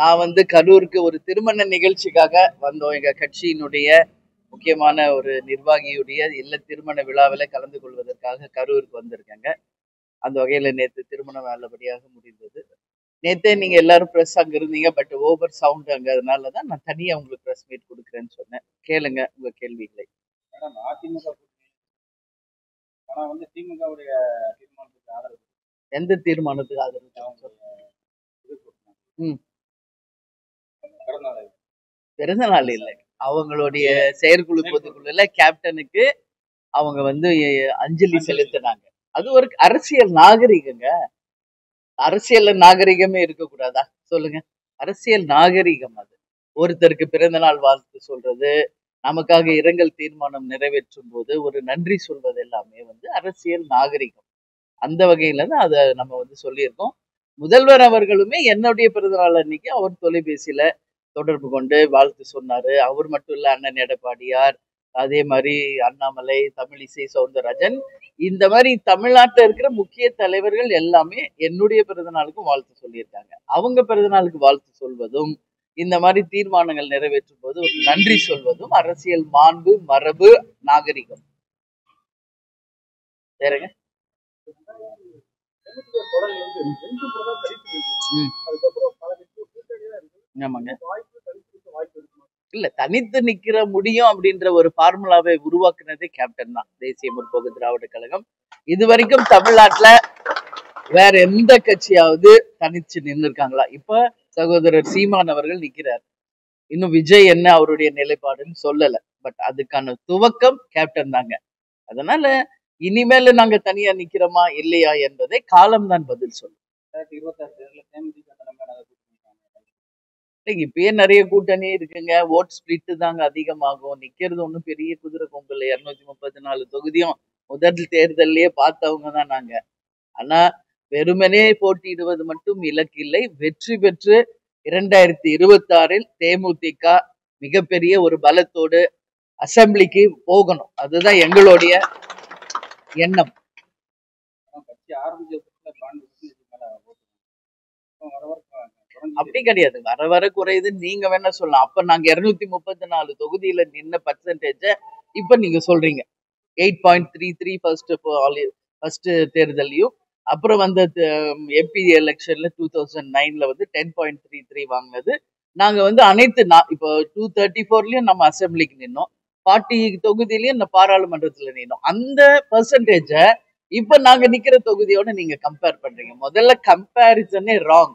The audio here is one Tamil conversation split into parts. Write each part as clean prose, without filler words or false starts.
நான் கரூருக்கு ஒரு திருமண நிகழ்ச்சிக்காக வந்தோம். எங்க கட்சியினுடைய முக்கியமான ஒரு நிர்வாகியுடைய இல்ல திருமண விழாவில் கலந்து கொள்வதற்காக கரூருக்கு வந்திருக்கேங்க. அந்த வகையில நேத்து திருமணம் நல்லபடியாக முடிந்தது. நேத்தே நீங்க எல்லாரும் பிரஸ் அங்க இருந்தீங்க. பட் ஓவர் சவுண்ட் அங்க, அதனாலதான் நான் தனியா உங்களுக்கு பிரஸ் மீட் கொடுக்குறேன்னு சொன்னேன். கேளுங்க உங்க கேள்விகளை. எந்த தீர்மானத்துக்கு ஆதரவு? பிறந்த நாள் இல்லை, அவங்களுடைய செயற்குழு பொதுக்குழுல கேப்டனுக்கு அவங்க அஞ்சலி செலுத்தினாங்க. அது ஒரு அரசியல் நாகரிகங்க. அரசியல் நாகரிகமே இருக்கக்கூடாதா சொல்லுங்க? அரசியல் நாகரிகம் அது. ஒருத்தருக்கு பிறந்த நாள் வாழ்த்து சொல்றது, நமக்காக இரங்கல் தீர்மானம் நிறைவேற்றும் போது ஒரு நன்றி சொல்வது எல்லாமே அரசியல் நாகரிகம். அந்த வகையில தான் அதை நம்ம சொல்லியிருக்கோம். முதல்வர் அவர்களுமே என்னுடைய பிறந்தநாள் அன்னைக்கு அவர் தொலைபேசியில தொடர்பு கொண்டு வாழ்த்து சொன்னாரு. அவர் மட்டும் இல்ல, அண்ணன் எடப்பாடியார், அதே மாதிரி அண்ணாமலை, தமிழிசை சவுந்தரராஜன், இந்த மாதிரி தமிழ்நாட்டில் இருக்கிற முக்கிய தலைவர்கள் எல்லாமே என்னுடைய பிறந்தநாளுக்கும் வாழ்த்து சொல்லியிருக்காங்க. அவங்க பிறந்தநாளுக்கு வாழ்த்து சொல்வதும், இந்த மாதிரி தீர்மானங்கள் நிறைவேற்றும் போது ஒரு நன்றி சொல்வதும் அரசியல் மாண்பு, மரபு, நாகரிகம். வேறங்க இல்ல, தனித்து நிக்கிற முடியும் அப்படின்ற ஒரு ஃபார்முலாவை உருவாக்குனதே கேப்டன் தான், தேசிய முற்போக்கு திராவிட கழகம். இதுவரைக்கும் தமிழ்நாட்டுல வேற எந்த கட்சியாவது தனிச்சு நின்று இருக்காங்களா? இப்ப சகோதரர் சீமான் அவர்கள் நிக்கிறார். இன்னும் விஜய் என்ன அவருடைய நிலைப்பாடுன்னு சொல்லல. பட் அதுக்கான துவக்கம் கேப்டன் தாங்க. அதனால இனிமேல நாங்க தனியா நிக்கிறோமா இல்லையா என்பதை காலம்தான் பதில் சொல்லும். இப்பயே நிறைய கூட்டணி இருக்குங்க. ஓட் ஸ்பிளிட் தாங்க அதிகமாகும். நிக்கிறது ஒண்ணும் பெரிய குதிரை கொம்பு இல்லை. 234 தொகுதியும் முதல் தேர்தலையே பார்த்தவங்க தான் நாங்க. ஆனா வெறுமனே போட்டியிடுவது மட்டும் இலக்கு இல்லை. வெற்றி பெற்று 2026 தேமுதிக மிகப்பெரிய ஒரு பலத்தோடு அசம்பிளிக்கு போகணும். அதுதான் எங்களுடைய எண்ணம். அப்படி கிடையாது, வர வர குறையுதுன்னு நீங்க வேணா சொல்லலாம். அப்ப நாங்க 234 தொகுதியில நின்ன பர்சன்டேஜ இப்ப நீங்க சொல்றீங்க 8.33 ஃபர்ஸ்ட் தேர்தலையும், அப்புறம் எம்பி எலெக்ஷன்ல 2009ல 10.33 வாங்கினது. நாங்க அனைத்து இப்போ 234லயும் நம்ம அசம்பிளிக்கு நின்னோம், 40 தொகுதியிலயும் பாராளுமன்றத்துல நின்னோம். அந்த பர்சன்டேஜ இப்ப நாங்க நிக்கிற தொகுதியோட நீங்க கம்பேர் பண்றீங்க. முதல்ல கம்பேரிசனே ராங்,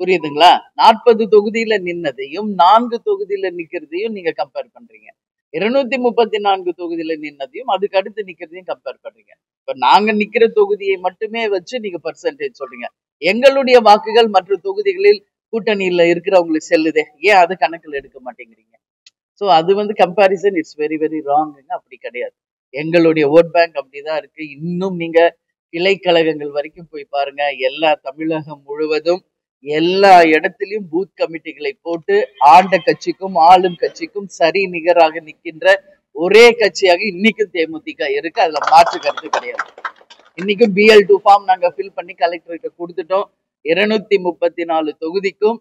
புரியுதுங்களா? 40 தொகுதியில நின்னதையும் 4 தொகுதியில நிக்கிறதையும் நீங்க கம்பேர் பண்றீங்க. 234 தொகுதியில நின்னதையும் அதுக்கு அடுத்து நிக்கிறதையும் கம்பேர் பண்றீங்க. இப்ப நாங்க நிக்கிற தொகுதியை மட்டுமே வச்சு நீங்க பர்சன்டேஜ் சொல்றீங்க. எங்களுடைய வாக்குகள் மற்ற தொகுதிகளில் கூட்டணியில இருக்கிறவங்களுக்கு செல்லுதே, ஏன் அது கணக்கில் எடுக்க மாட்டேங்கிறீங்க? ஸோ அது கம்பேரிசன் இட்ஸ் வெரி வெரி ராங்குங்க. அப்படி கிடையாது. எங்களுடைய ஓட் பேங்க் அப்படிதான் இருக்கு. இன்னும் நீங்க கிளை கழகங்கள் வரைக்கும் போய் பாருங்க. எல்லா தமிழகம் முழுவதும் எல்லா இடத்திலும் பூத் கமிட்டிகளை போட்டு ஆண்ட கட்சிக்கும் ஆளும் கட்சிக்கும் சரி நிகராக நிற்கின்ற ஒரே கட்சியாக இன்னைக்கும் தேமுதிக இருக்கு. அதுல மாற்று கருத்து கிடையாது. இன்னைக்கும் BL2 ஃபார்ம் நாங்க ஃபில் பண்ணி கலெக்டர்கிட்ட கொடுத்துட்டோம். 234 தொகுதிக்கும்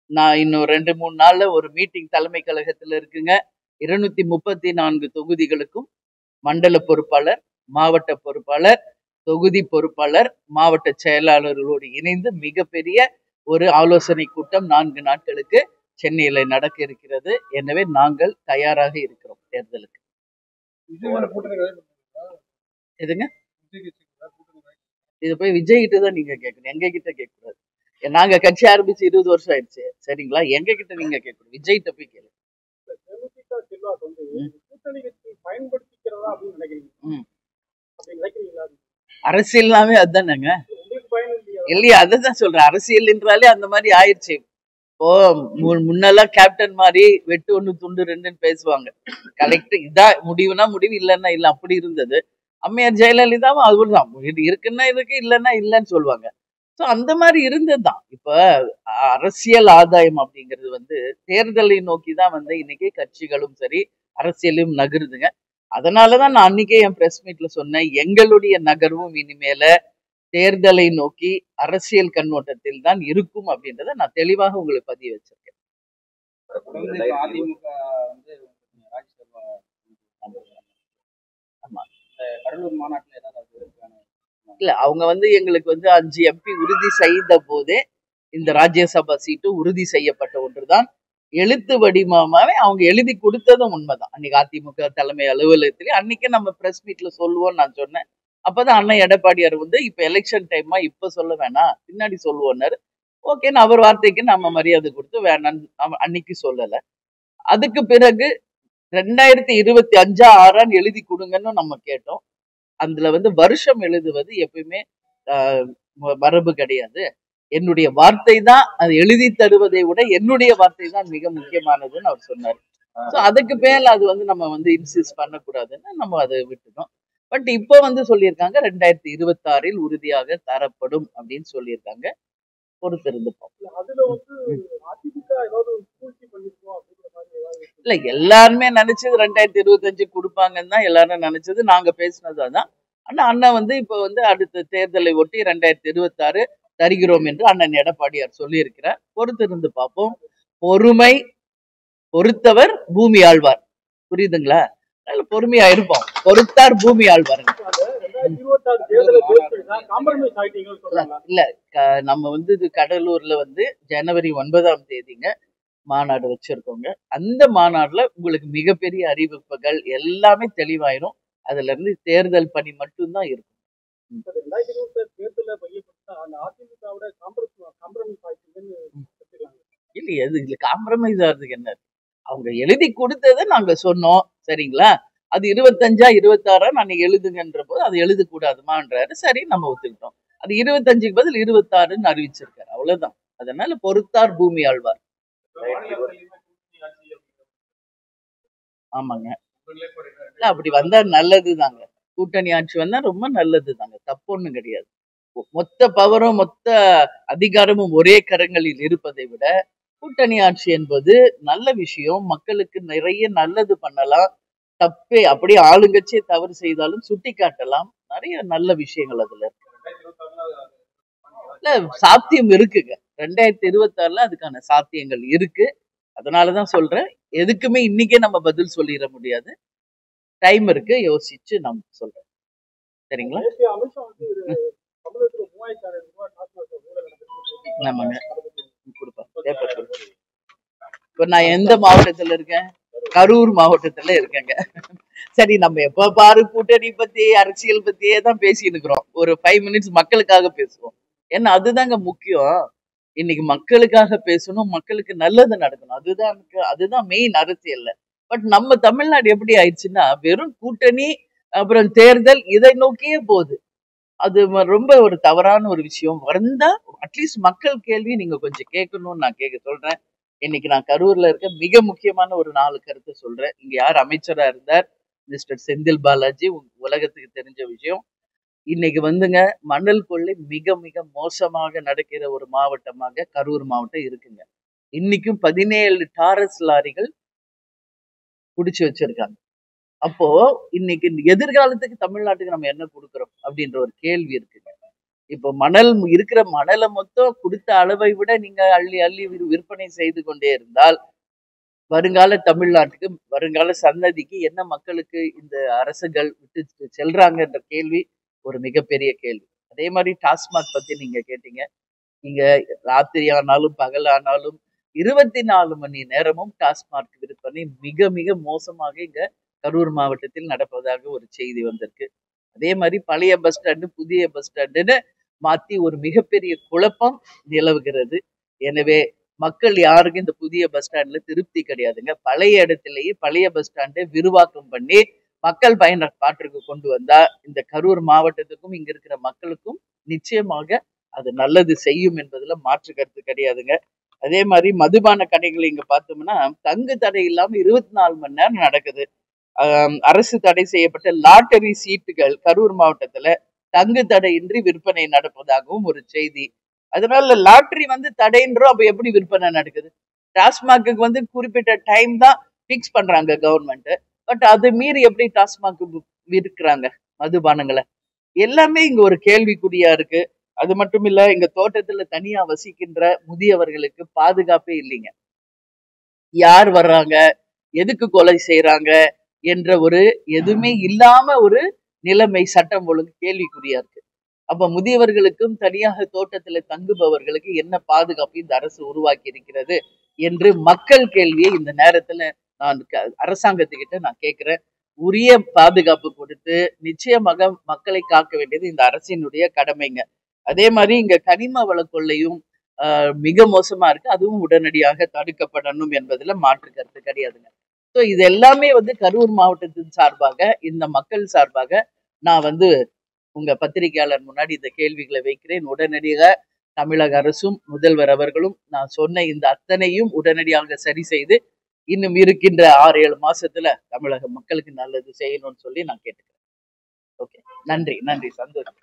நான் இன்னும் 2-3 நாள்ல ஒரு மீட்டிங் தலைமை கழகத்துல இருக்குங்க. 234 தொகுதிகளுக்கும் மண்டல பொறுப்பாளர், மாவட்ட பொறுப்பாளர், தொகுதி பொறுப்பாளர், மாவட்ட செயலாளர்களோடு இணைந்து மிகப்பெரிய ஒரு ஆலோசனை கூட்டம் 4 நாட்களுக்கு சென்னையில நடக்க இருக்கிறது. எனவே நாங்கள் தயாராக இருக்கிறோம் தேர்தலுக்கு. எதுங்க? இது போய் விஜய் கிட்ட தான் நீங்க கேட்கணும், எங்க கிட்ட கேட்க கூடாது. நாங்க கட்சி ஆரம்பிச்சு 20 வருஷம் ஆயிடுச்சு, சரிங்களா? எங்க கிட்ட நீங்க கேட்கணும், விஜய் கிட்ட போய் கேளு. அரசியல்னாவே அதுதானங்க இல்லையா? அதான் சொல்றேன், அரசியல் என்றாலே அந்த மாதிரி ஆயிடுச்சு. இப்போ முன்னெல்லாம் கேப்டன் மாதிரி வெட்டு 1 துண்டு 2ன்னு பேசுவாங்க. கலெக்டர் இதான் முடிவுனா முடிவு, இல்லைன்னா இல்ல, அப்படி இருந்தது. அம்மையார் ஜெயலலிதாவும் அதுதான், இருக்குன்னா இருக்கு, இல்லைன்னா இல்லைன்னு சொல்லுவாங்க. ஸோ அந்த மாதிரி இருந்ததுதான். இப்ப அரசியல் ஆதாயம் அப்படிங்கிறது தேர்தலை நோக்கி தான் இன்னைக்கு கட்சிகளும் சரி அரசியலும் நகருதுங்க. அதனாலதான் நான் அன்னைக்கே என் பிரஸ் மீட்ல சொன்னேன், எங்களுடைய நகர்வும் இனிமேல தேர்தலை நோக்கி அரசியல் கண்ணோட்டத்தில் தான் இருக்கும் அப்படின்றத நான் தெளிவாக உங்களுக்கு பதிய வச்சிருக்கேன். அதிமுக வந்து ராஜ்யசபா கடலூர் மாநாட்டில் ஏதாவது இல்ல, அவங்க வந்து எங்களுக்கு வந்து 5 MP உறுதி செய்த போதே இந்த ராஜ்யசபா சீட்டு உறுதி செய்யப்பட்ட ஒன்றுதான். எழுத்து வடிவமாவே அவங்க எழுதி கொடுத்ததும் உண்மைதான். அன்னைக்கு அதிமுக தலைமை அலுவலகத்திலே அன்னைக்கே நம்ம பிரஸ் மீட்ல சொல்லுவோம் நான் சொன்னேன். அப்பதான் அண்ணன் எடப்பாடியார் வந்து இப்ப எலெக்ஷன் டைமா இப்ப சொல்ல வேணாம் பின்னாடி சொல்லுவோன்னாரு. ஓகேன்னு அவர் வார்த்தைக்கு நம்ம மரியாதை கொடுத்து வேணான்னு அன்னைக்கு சொல்லல. அதுக்கு பிறகு 2025 6 எழுதி கொடுங்கன்னு நம்ம கேட்டோம். அதுல வந்து வருஷம் எழுதுவது எப்பயுமே மரபு கிடையாது. என்னுடைய வார்த்தை தான் அது எழுதி தருவதை விட என்னுடைய வார்த்தை தான் மிக முக்கியமானதுன்னு அவர் சொன்னார். ஸோ அதுக்கு மேல அது வந்து நம்ம வந்து இன்சிஸ்ட் பண்ணக்கூடாதுன்னு நம்ம அதை விட்டுட்டோம். பட் இப்போ வந்து சொல்லியிருக்காங்க 2026 உறுதியாக தரப்படும் அப்படின்னு சொல்லியிருக்காங்க. பொறுத்திருந்து இல்ல, எல்லாருமே நினைச்சது 2025 கொடுப்பாங்கன்னு தான் எல்லாரும் நினைச்சது. நாங்க பேசினது அதான். ஆனா அண்ணன் வந்து இப்ப வந்து அடுத்த தேர்தலை ஒட்டி 2026 தருகிறோம் என்று அண்ணன் எடப்பாடியார் சொல்லியிருக்கிறார். பொறுத்திருந்து பார்ப்போம். பொறுமை பொறுத்தவர் பூமி ஆழ்வார். புரியுதுங்களா? நல்ல பொறுமையா இருப்போம். பொறுத்தார் பூமி ஆழ்வாருங்க. இல்ல, நம்ம வந்து இது கடலூர்ல வந்து ஜனவரி 9ஆம் தேதிங்க மாநாடு வச்சிருக்கோங்க. அந்த மாநாடுல உங்களுக்கு மிகப்பெரிய அறிவிப்புகள் எல்லாமே தெளிவாயிரும். அதுல இருந்து தேர்தல் பணி மட்டும்தான் இருக்கும். இல்லையே, இதுல காம்ப்ரமைஸ் ஆகுறதுக்கு என்ன? அவங்க எழுதி கொடுத்ததை நாங்க சொன்னோம், சரிங்களா? அது 25 26 நான் எழுதுங்கன்ற போது அது எழுதக்கூடாதுமான்றாரு. சரி, நம்ம ஒத்துக்கிட்டோம். அது 25க்கு பதில் 26ன்னு அறிவிச்சிருக்காரு. அவ்வளவுதான். அதனால பொறுத்தார் பூமி ஆழ்வார். ஆமாங்க. அப்படி வந்தா நல்லதுதாங்க. கூட்டணி ஆட்சி வந்தா ரொம்ப நல்லதுதாங்க. தப்பு ஒண்ணும் கிடையாது. மொத்த பவரும் மொத்த அதிகாரமும் ஒரே கரங்களில் இருப்பதை விட கூட்டணி ஆட்சி என்பது நல்ல விஷயம். மக்களுக்கு நிறைய நல்லது பண்ணலாம். தப்பே அப்படியே ஆளுங்கட்சியே தவறு செய்தாலும் சுட்டி காட்டலாம். நிறைய நல்ல விஷயங்கள் அதுல இருக்கு. இல்ல, சாத்தியம் இருக்குங்க. 2026 அதுக்கான சாத்தியங்கள் இருக்கு. அதனாலதான் சொல்றேன். எதுக்குமே இன்னைக்கே நம்ம பதில் சொல்லிட முடியாது. டைம் இருக்கு, யோசிச்சு நம்ம சொல்றேன். சரிங்களா? ஆமாங்க, கொடுப்பேன். இப்ப நான் எந்த மாவட்டத்துல இருக்கேன்? கரூர் மாவட்டத்துல இருக்கேங்க. சரி, நம்ம எப்ப பாரு கூட்டணி பத்தி அரசியல் பத்தியே தான் பேசிட்டு இருக்கிறோம். ஒரு 5 மினிட்ஸ் மக்களுக்காக பேசுவோம். ஏன்னா அதுதாங்க முக்கியம். இன்னைக்கு மக்களுக்காக பேசணும், மக்களுக்கு நல்லது நடக்கணும். அதுதான் மெயின் அரசியல்ல. பட் நம்ம தமிழ்நாடு எப்படி ஆயிடுச்சுன்னா வெறும் கூட்டணி அப்புறம் தேர்தல் இதை நோக்கியே போகுது. அது ரொம்ப ஒரு தவறான ஒரு விஷயம். வந்தா அட்லீஸ்ட் மக்கள் கேள்வி நீங்க கொஞ்சம் கேட்கணும்னு நான் சொல்றேன். இன்னைக்கு நான் கரூர்ல இருக்க மிக முக்கியமான ஒரு 4 கருத்தை சொல்றேன். இங்க யார் அமைச்சரா இருந்தார்? மிஸ்டர் செந்தில் பாலாஜி. உலகத்துக்கு தெரிஞ்ச விஷயம். இன்னைக்கு வந்துங்க மணல் கொள்ளை மிக மிக மோசமாக நடக்கிற ஒரு மாவட்டமாக கரூர் மாவட்டம் இருக்குங்க. இன்னைக்கும் 17 டாரஸ் லாரிகள் குடிச்சு வச்சிருக்காங்க. அப்போ இன்னைக்கு எதிர்காலத்துக்கு தமிழ்நாட்டுக்கு நம்ம என்ன கொடுக்குறோம் அப்படின்ற ஒரு கேள்வி இருக்குங்க. இப்போ இருக்கிற மணலை மொத்தம் கொடுத்த அளவை விட நீங்க அள்ளி அள்ளி விற்பனை செய்து கொண்டே இருந்தால் வருங்கால தமிழ்நாட்டுக்கு வருங்கால சன்னதிக்கு என்ன மக்களுக்கு இந்த அரசுகள் விட்டு செல்றாங்கன்ற கேள்வி ஒரு மிகப்பெரிய கேள்வி. அதே மாதிரி டாஸ்மாக் பத்தி நீங்க கேட்டீங்க. இங்க ராத்திரி ஆனாலும் பகல் ஆனாலும் 24 மணி நேரமும் டாஸ்மாக் விற்பனை மிக மிக மோசமாக இங்க கரூர் மாவட்டத்தில் நடப்பதாக ஒரு செய்தி வந்திருக்கு. அதே மாதிரி பழைய பஸ் ஸ்டாண்டு புதிய பஸ் ஸ்டாண்டுன்னு மாத்தி ஒரு மிகப்பெரிய குழப்பம் நிலவுகிறது. எனவே மக்கள் யாருக்கும் இந்த புதிய பஸ் ஸ்டாண்ட்ல திருப்தி கிடையாதுங்க. பழைய இடத்திலேயே பழைய பஸ் ஸ்டாண்டை விரிவாக்கம் பண்ணி மக்கள் பயன்பாட்டிற்கு கொண்டு வந்தா இந்த கரூர் மாவட்டத்துக்கும் இங்க இருக்கிற மக்களுக்கும் நிச்சயமாக அது நல்லது செய்யும் என்பதுல மாற்று கருத்து கிடையாதுங்க. அதே மாதிரி மதுபான கடைகள் இங்க பார்த்தோம்னா தங்கு தடை இல்லாம 24 மணி நேரம் நடக்குது. அரசு தடை செய்யப்பட்ட லாட்டரி சீட்டுகள் கரூர் மாவட்டத்துல தங்கு தடையின்றி விற்பனை நடப்பதாகவும் ஒரு செய்தி. அதனால லாட்டரி வந்து தடைன்றோம், அப்ப எப்படி விற்பனை நடக்குது? டாஸ்மாக்கு வந்து குறிப்பிட்ட டைம் தான் பிக்ஸ் பண்றாங்க கவர்மெண்ட். பட் அது மீறி எப்படி டாஸ்மாக் விற்கிறாங்க மதுபானங்களை? எல்லாமே இங்க ஒரு கேள்விக்குறியா இருக்கு. அது மட்டும் இல்ல, இங்க தோட்டத்துல தனியா வசிக்கின்ற முதியவர்களுக்கு பாதுகாப்பே இல்லைங்க. யார் வர்றாங்க, எதுக்கு கொலை செய்றாங்க என்ற ஒரு எதுவுமே இல்லாம ஒரு நிலைமை, சட்டம் ஒழுங்கு கேள்விக்குறியா இருக்கு. அப்ப முதியவர்களுக்கும் தனியாக தோட்டத்துல தங்குபவர்களுக்கு என்ன பாதுகாப்பு இந்த அரசு உருவாக்கி இருக்கிறது என்று மக்கள் கேள்வியை இந்த நேரத்துல நான் அரசாங்கத்துக்கிட்ட நான் கேட்கிறேன். உரிய பாதுகாப்பு கொடுத்து நிச்சயமாக மக்களை காக்க வேண்டியது இந்த அரசினுடைய கடமைங்க. அதே மாதிரி இங்க கனிம வள கொள்ளையும் மிக மோசமா இருக்கு. அதுவும் உடனடியாக தடுக்கப்படணும் என்பதுல மாற்று கருத்து கிடையாதுங்க. ஸோ இது எல்லாமே வந்து கரூர் மாவட்டத்தின் சார்பாக, இந்த மக்கள் சார்பாக நான் வந்து உங்க பத்திரிகையாளர் முன்னாடி இந்த கேள்விகளை வைக்கிறேன். உடனடியாக தமிழக அரசும் முதல்வர் அவர்களும் நான் சொன்ன இந்த அத்தனையும் உடனடியாக சரி செய்து இன்னும் இருக்கின்ற 6-7 மாசத்துல தமிழக மக்களுக்கு நல்லது செய்யணும்னு சொல்லி நான் கேட்டுக்கிறேன். ஓகே, நன்றி நன்றி, சந்தோஷம்.